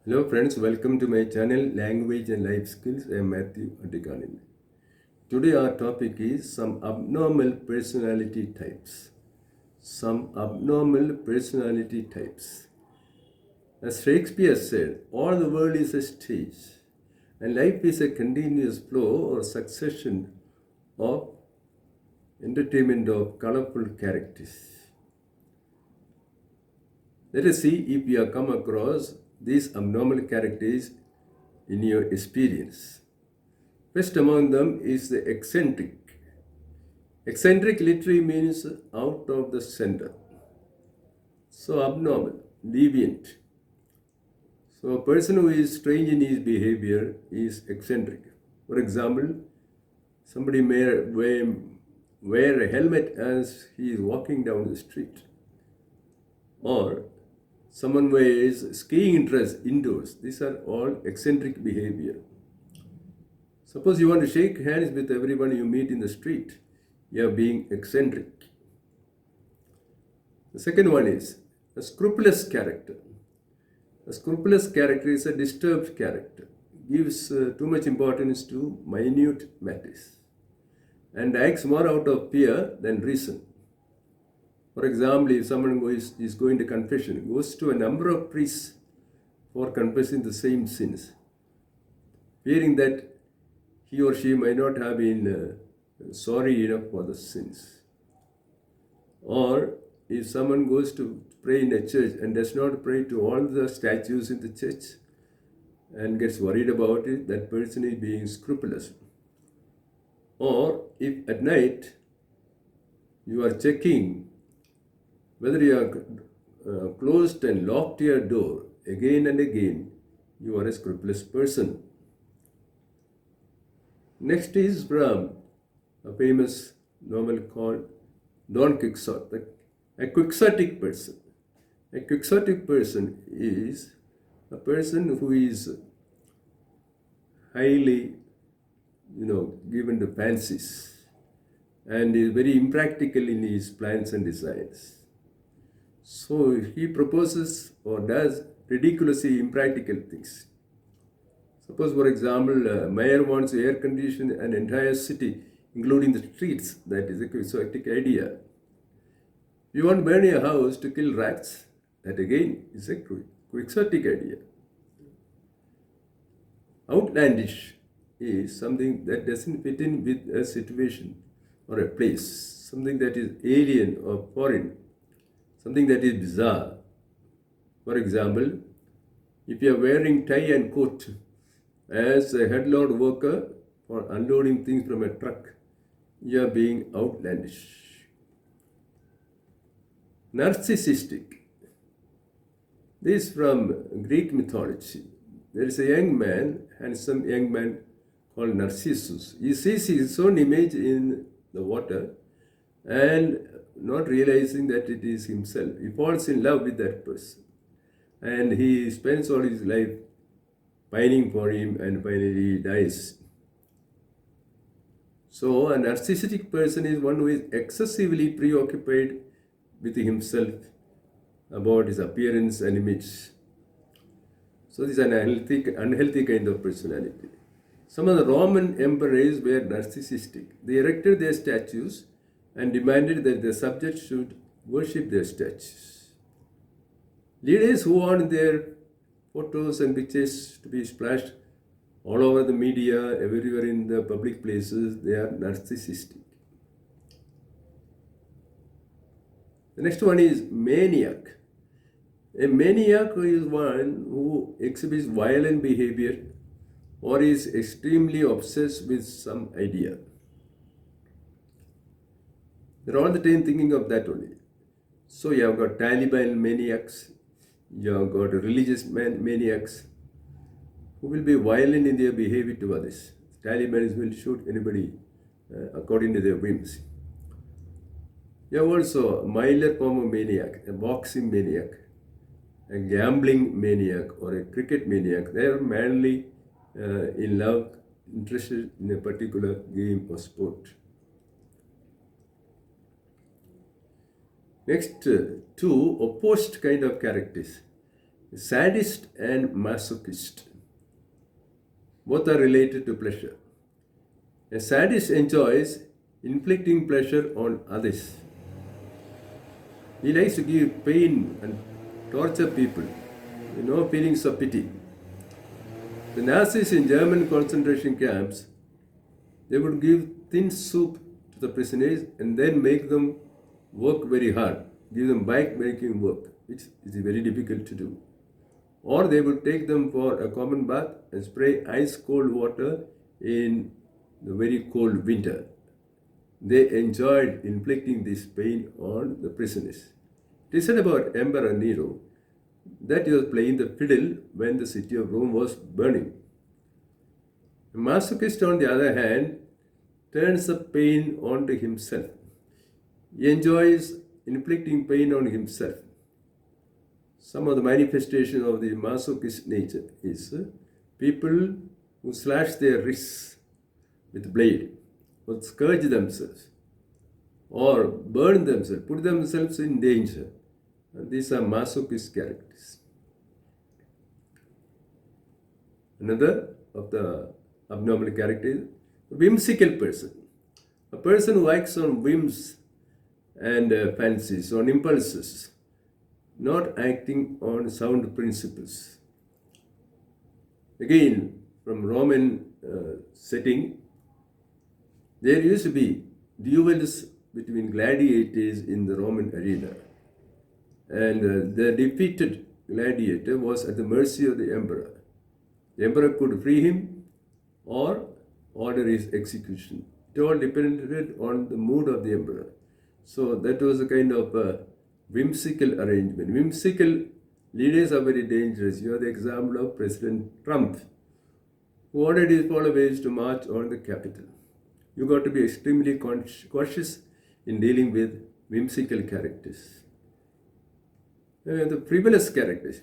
Hello friends, welcome to my channel Language and Life Skills. I am Matthew Adikanin. Today our topic is some abnormal personality types. Some abnormal personality types. As Shakespeare said, all the world is a stage and life is a continuous flow or succession of entertainment of colorful characters. Let us see if you have come across these abnormal characters in your experience. First among them is the eccentric. Eccentric literally means out of the center. So abnormal, deviant. So a person who is strange in his behavior is eccentric. For example, somebody may wear a helmet as he is walking down the street. Or someone wears skiing dress indoors. These are all eccentric behavior. Suppose you want to shake hands with everyone you meet in the street. You are being eccentric. The second one is a scrupulous character. A scrupulous character is a disturbed character. Gives too much importance to minute matters and acts more out of fear than reason. For example, if someone is going to confession, goes to a number of priests for confessing the same sins, fearing that he or she might not have been sorry enough for the sins. Or if someone goes to pray in a church and does not pray to all the statues in the church and gets worried about it, that person is being scrupulous. Or if at night you are checking whether you have closed and locked your door again and again, you are a scrupulous person. Next is from a famous novel called Don Quixote, a quixotic person. A quixotic person is a person who is highly, given to fancies and is very impractical in his plans and designs. So he proposes or does ridiculously impractical things. Suppose, for example, mayor wants to air condition an entire city, including the streets. That is a quixotic idea. You want to burn your house to kill rats. That again is a quixotic idea. Outlandish is something that doesn't fit in with a situation or a place, something that is alien or foreign, something that is bizarre. For example, if you are wearing tie and coat as a headload worker for unloading things from a truck, you are being outlandish. Narcissistic. This is from Greek mythology. There is a handsome young man called Narcissus. He sees his own image in the water and not realizing that it is himself. He falls in love with that person and he spends all his life pining for him and finally dies. So a narcissistic person is one who is excessively preoccupied with himself, about his appearance and image. So this is an unhealthy kind of personality. Some of the Roman emperors were narcissistic. They erected their statues and demanded that the subjects should worship their statues. Leaders who want their photos and pictures to be splashed all over the media, everywhere in the public places, they are narcissistic. The next one is maniac. A maniac is one who exhibits violent behavior or is extremely obsessed with some idea. They're all the time thinking of that only. So you have got Taliban maniacs, you have got religious maniacs who will be violent in their behavior to others. Taliban will shoot anybody according to their whims. You have also a milder form of maniac, a boxing maniac, a gambling maniac, or a cricket maniac. They are madly in love, interested in a particular game or sport. Next, two opposed kind of characters. Sadist and masochist both are related to pleasure. A sadist enjoys inflicting pleasure on others. He likes to give pain and torture people, feelings of pity. The Nazis in German concentration camps, they would give thin soup to the prisoners and then make them work very hard, give them back-breaking work, which is very difficult to do. Or they would take them for a common bath and spray ice-cold water in the very cold winter. They enjoyed inflicting this pain on the prisoners. It is said about Emperor Nero that he was playing the fiddle when the city of Rome was burning. A masochist, on the other hand, turns the pain onto himself. He enjoys inflicting pain on himself. Some of the manifestation of the masochist nature is people who slash their wrists with blade, or scourge themselves, or burn themselves, put themselves in danger. And these are masochist characters. Another of the abnormal characters, a whimsical person. A person who acts on whims and fancies, on impulses, not acting on sound principles. Again, from Roman setting, there used to be duels between gladiators in the Roman arena. And the defeated gladiator was at the mercy of the emperor. The emperor could free him or order his execution. It all depended on the mood of the emperor. So that was a kind of whimsical arrangement. Whimsical leaders are very dangerous. You have the example of President Trump, who ordered his followers to march on the Capitol. You got to be extremely cautious in dealing with whimsical characters. The frivolous characters,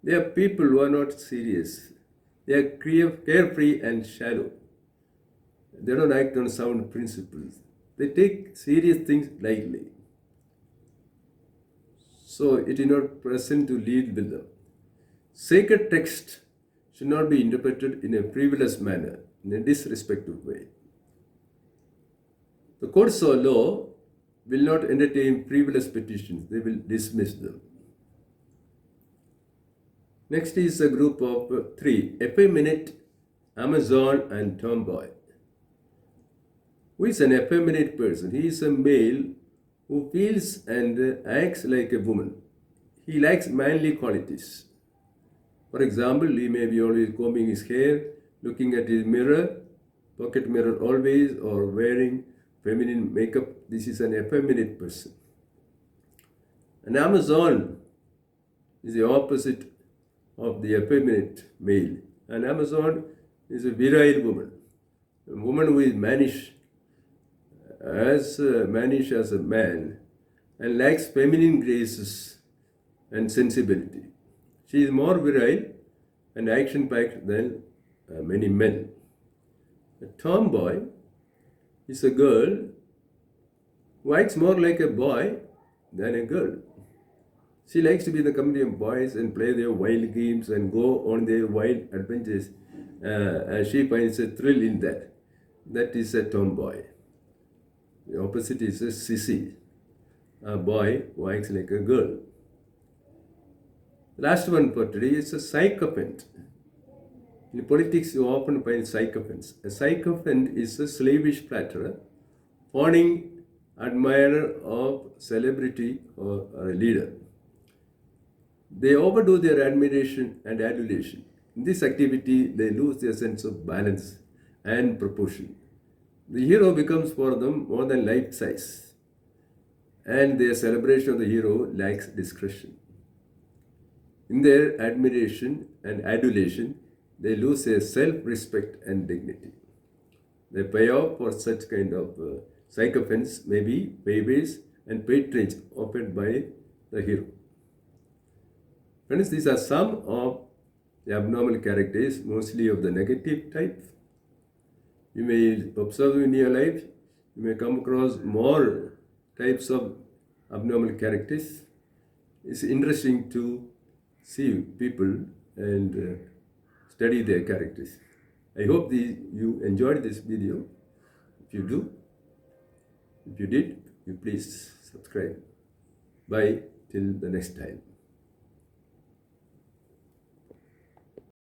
they are people who are not serious. They are carefree and shallow. They don't act on sound principles. They take serious things lightly. So it is not present to lead with them. Sacred text should not be interpreted in a frivolous manner, in a disrespectful way. The courts of law will not entertain frivolous petitions. They will dismiss them. Next is a group of three: effeminate, Amazon, and tomboy. Who is an effeminate person? He is a male who feels and acts like a woman. He likes manly qualities. For example, he may be always combing his hair, looking at his mirror, pocket mirror always, or wearing feminine makeup. This is an effeminate person. An Amazon is the opposite of the effeminate male. An Amazon is a virile woman, a woman who is mannish as a man and lacks feminine graces and sensibility. She is more virile and action-packed than many men. A tomboy is a girl who acts more like a boy than a girl. She likes to be in the company of boys and play their wild games and go on their wild adventures. And she finds a thrill in that. That is a tomboy. The opposite is a sissy, a boy who acts like a girl. The last one for today is a sycophant. In politics, you often find sycophants. A sycophant is a slavish flatterer, fawning admirer of celebrity or a leader. They overdo their admiration and adulation. In this activity, they lose their sense of balance and proportion. The hero becomes for them more than life size, and their celebration of the hero lacks discretion. In their admiration and adulation, they lose their self-respect and dignity. The payoff for such kind of sycophants may be favors and patronage offered by the hero. Friends, these are some of the abnormal characters, mostly of the negative type. You may observe in your life, you may come across more types of abnormal characters. It's interesting to see people and study their characters. I hope you enjoyed this video. If you did, you please subscribe. Bye till the next time.